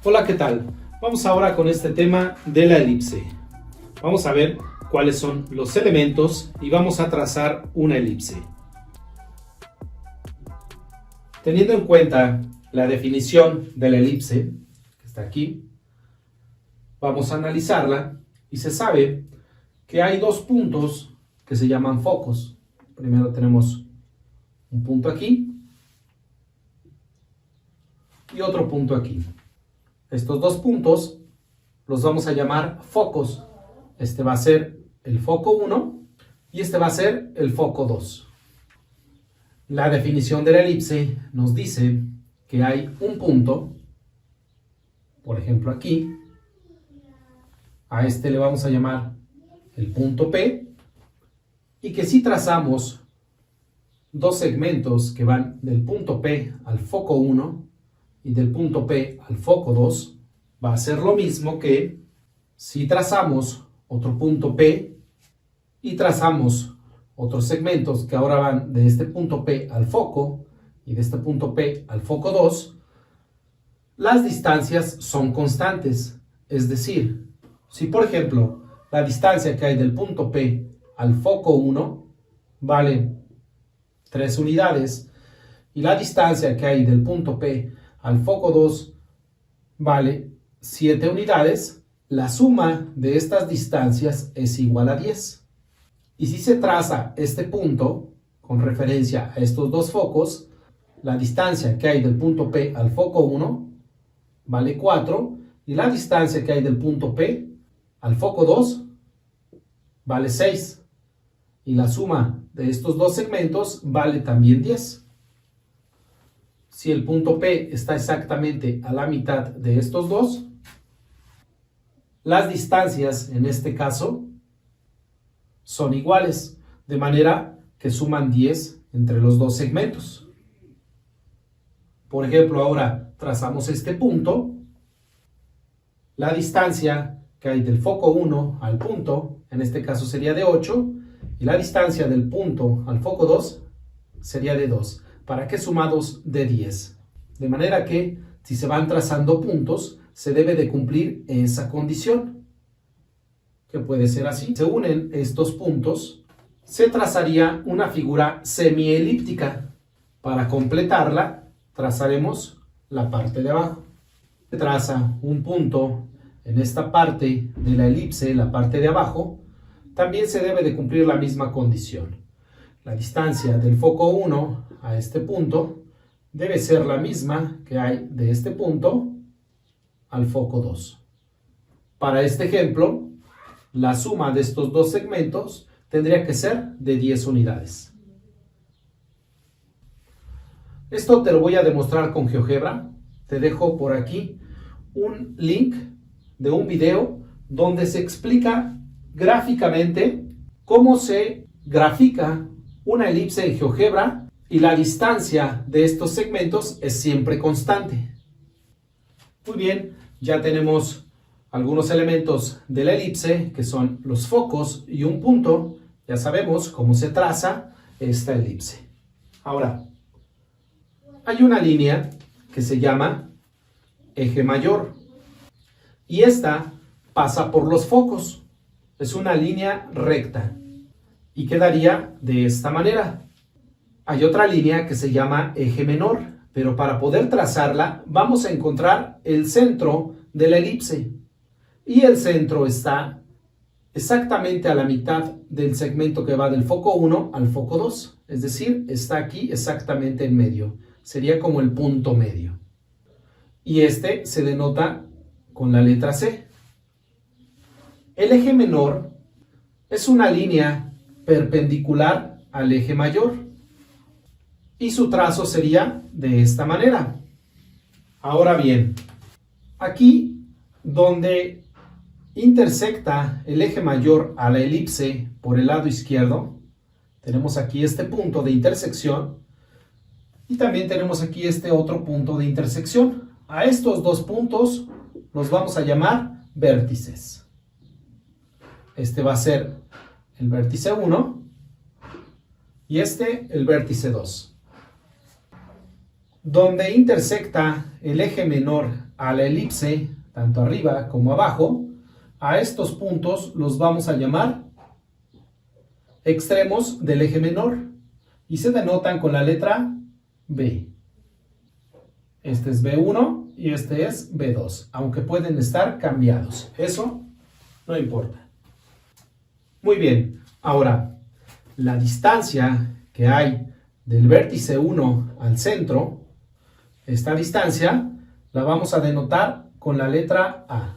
Hola, ¿qué tal? Vamos ahora con este tema de la elipse. Vamos a ver cuáles son los elementos y vamos a trazar una elipse. Teniendo en cuenta la definición de la elipse, que está aquí, vamos a analizarla y se sabe que hay dos puntos que se llaman focos. Primero tenemos un punto aquí y otro punto aquí. Estos dos puntos los vamos a llamar focos. Este va a ser el foco 1 y este va a ser el foco 2. La definición de la elipse nos dice que hay un punto, por ejemplo aquí, a este le vamos a llamar el punto P, y que si trazamos dos segmentos que van del punto P al foco 1 y del punto P al foco 2, va a ser lo mismo que si trazamos otro punto P y trazamos otros segmentos que ahora van de este punto P al foco y de este punto P al foco 2, las distancias son constantes. Es decir, si por ejemplo la distancia que hay del punto P al foco 1 vale 3 unidades y la distancia que hay del punto P al foco 2 vale 7 unidades, la suma de estas distancias es igual a 10. Y si se traza este punto con referencia a estos dos focos, la distancia que hay del punto P al foco 1 vale 4 y la distancia que hay del punto P al foco 2 vale 6. Y la suma de estos dos segmentos vale también 10. Si el punto P está exactamente a la mitad de estos dos, las distancias en este caso son iguales, de manera que suman 10 entre los dos segmentos. Por ejemplo, ahora trazamos este punto. La distancia que hay del foco 1 al punto, en este caso sería de 8, y la distancia del punto al foco 2 sería de 2. ¿Para qué sumados de 10? De manera que si se van trazando puntos, se debe de cumplir esa condición, que puede ser así. Se unen estos puntos, se trazaría una figura semielíptica. Para completarla, trazaremos la parte de abajo. Se traza un punto en esta parte de la elipse, la parte de abajo, también se debe de cumplir la misma condición. La distancia del foco 1 a este punto debe ser la misma que hay de este punto al foco 2. Para este ejemplo, la suma de estos dos segmentos tendría que ser de 10 unidades. Esto te lo voy a demostrar con GeoGebra. Te dejo por aquí un link de un video donde se explica gráficamente cómo se grafica una elipse en GeoGebra y la distancia de estos segmentos es siempre constante. Muy bien, ya tenemos algunos elementos de la elipse que son los focos y un punto. Ya sabemos cómo se traza esta elipse. Ahora, hay una línea que se llama eje mayor y esta pasa por los focos. Es una línea recta y quedaría de esta manera. Hay otra línea que se llama eje menor, pero para poder trazarla vamos a encontrar el centro de la elipse y el centro está exactamente a la mitad del segmento que va del foco 1 al foco 2, es decir, está aquí exactamente en medio, sería como el punto medio y este se denota con la letra C. El eje menor es una línea perpendicular al eje mayor y su trazo sería de esta manera. Ahora bien, aquí donde intersecta el eje mayor a la elipse por el lado izquierdo, tenemos aquí este punto de intersección y también tenemos aquí este otro punto de intersección. A estos dos puntos los vamos a llamar vértices. Este va a ser el vértice 1 y este el vértice 2. Donde intersecta el eje menor a la elipse, tanto arriba como abajo, a estos puntos los vamos a llamar extremos del eje menor y se denotan con la letra B. Este es B1 y este es B2, aunque pueden estar cambiados. Eso no importa. Muy bien, ahora la distancia que hay del vértice 1 al centro, esta distancia la vamos a denotar con la letra A.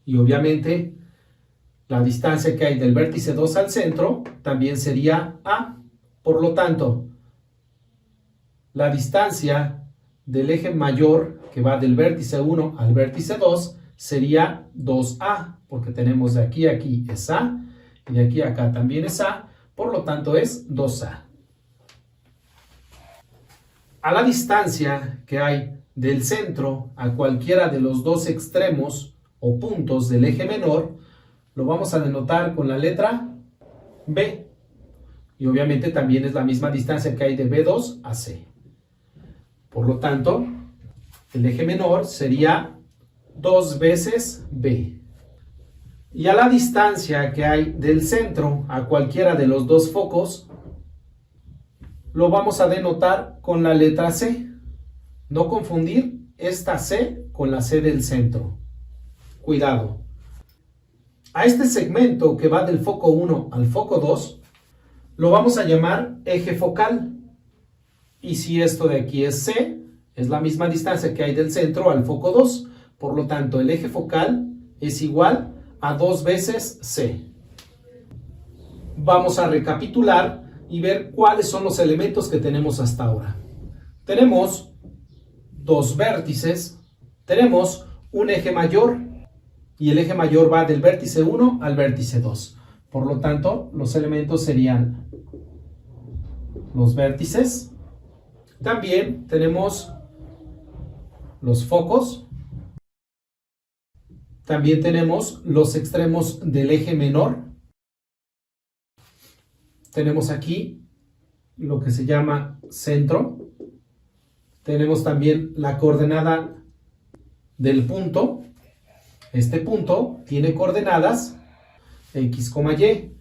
Y obviamente la distancia que hay del vértice 2 al centro también sería A. Por lo tanto, la distancia del eje mayor que va del vértice 1 al vértice 2 sería 2A, porque tenemos de aquí a aquí es A y de aquí a acá también es A, por lo tanto es 2A. A la distancia que hay del centro a cualquiera de los dos extremos o puntos del eje menor, lo vamos a denotar con la letra B. Y obviamente también es la misma distancia que hay de B2 a C. Por lo tanto, el eje menor sería 2 veces B. Y a la distancia que hay del centro a cualquiera de los dos focos, lo vamos a denotar con la letra C. No confundir esta C con la C del centro. Cuidado. A este segmento que va del foco 1 al foco 2, lo vamos a llamar eje focal. Y si esto de aquí es C, es la misma distancia que hay del centro al foco 2. Por lo tanto, el eje focal es igual a 2 veces C. Vamos a recapitular y ver cuáles son los elementos que tenemos hasta ahora. Tenemos dos vértices, tenemos un eje mayor y el eje mayor va del vértice 1 al vértice 2. Por lo tanto, los elementos serían los vértices. También tenemos los focos. También tenemos los extremos del eje menor. Tenemos aquí lo que se llama centro. Tenemos también la coordenada del punto. Este punto tiene coordenadas X, Y.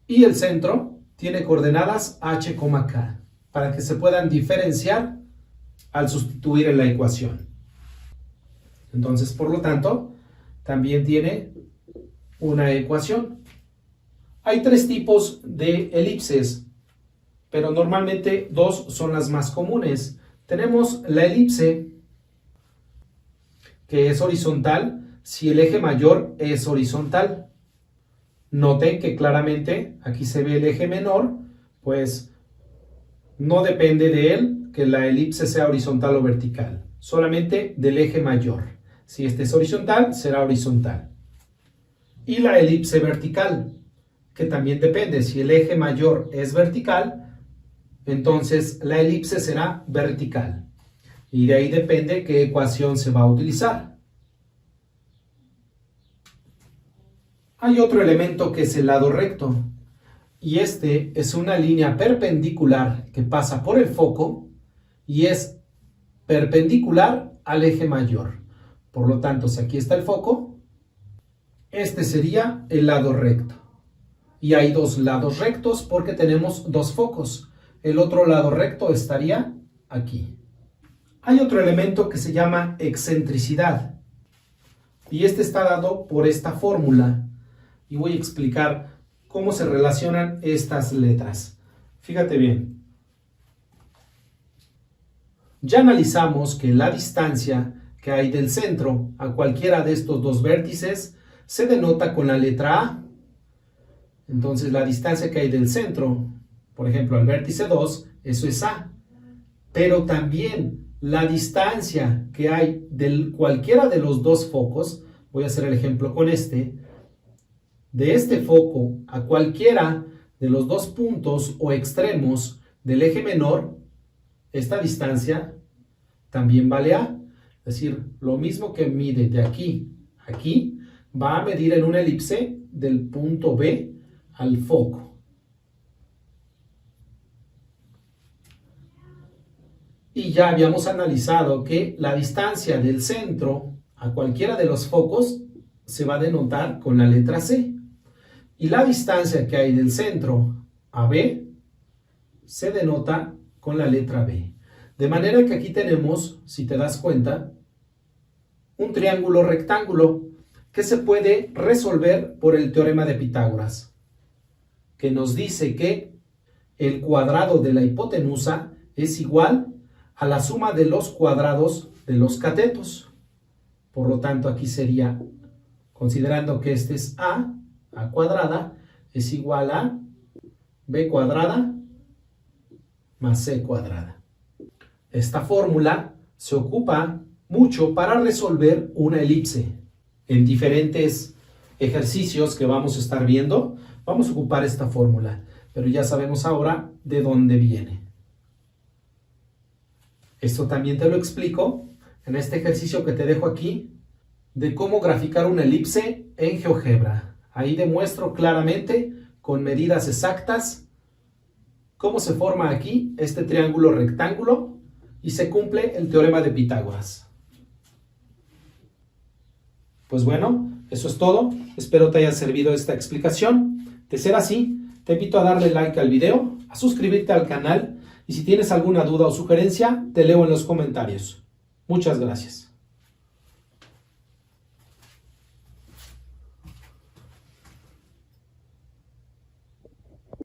Y el centro tiene coordenadas H, K. Para que se puedan diferenciar al sustituir en la ecuación. Entonces, por lo tanto, también tiene una ecuación. Hay tres tipos de elipses, pero normalmente dos son las más comunes. Tenemos la elipse, que es horizontal si el eje mayor es horizontal. Noten que claramente aquí se ve el eje menor, pues no depende de él que la elipse sea horizontal o vertical, solamente del eje mayor. Si este es horizontal, será horizontal. Y la elipse vertical, que también depende. Si el eje mayor es vertical, entonces la elipse será vertical. Y de ahí depende qué ecuación se va a utilizar. Hay otro elemento que es el lado recto. Y este es una línea perpendicular que pasa por el foco y es perpendicular al eje mayor. Por lo tanto, si aquí está el foco, este sería el lado recto. Y hay dos lados rectos porque tenemos dos focos. El otro lado recto estaría aquí. Hay otro elemento que se llama excentricidad. Y este está dado por esta fórmula. Y voy a explicar cómo se relacionan estas letras. Fíjate bien. Ya analizamos que la distancia que hay del centro a cualquiera de estos dos vértices se denota con la letra A. Entonces la distancia que hay del centro, por ejemplo, al vértice 2, eso es A. Pero también la distancia que hay de cualquiera de los dos focos, voy a hacer el ejemplo con este, de este foco a cualquiera de los dos puntos o extremos del eje menor, esta distancia también vale A. Es decir, lo mismo que mide de aquí a aquí, va a medir en una elipse del punto B al foco. Y ya habíamos analizado que la distancia del centro a cualquiera de los focos se va a denotar con la letra C. Y la distancia que hay del centro a B se denota con la letra B. De manera que aquí tenemos, si te das cuenta, un triángulo rectángulo que se puede resolver por el teorema de Pitágoras, que nos dice que el cuadrado de la hipotenusa es igual a la suma de los cuadrados de los catetos. Por lo tanto, aquí sería, considerando que este es A cuadrada, es igual a B cuadrada más C cuadrada. Esta fórmula se ocupa mucho para resolver una elipse. En diferentes ejercicios que vamos a estar viendo, vamos a ocupar esta fórmula, pero ya sabemos ahora de dónde viene. Esto también te lo explico en este ejercicio que te dejo aquí, de cómo graficar una elipse en GeoGebra. Ahí demuestro claramente, con medidas exactas, cómo se forma aquí este triángulo rectángulo y se cumple el teorema de Pitágoras. Pues bueno, eso es todo. Espero te haya servido esta explicación. De ser así, te invito a darle like al video, a suscribirte al canal y si tienes alguna duda o sugerencia, te leo en los comentarios. Muchas gracias.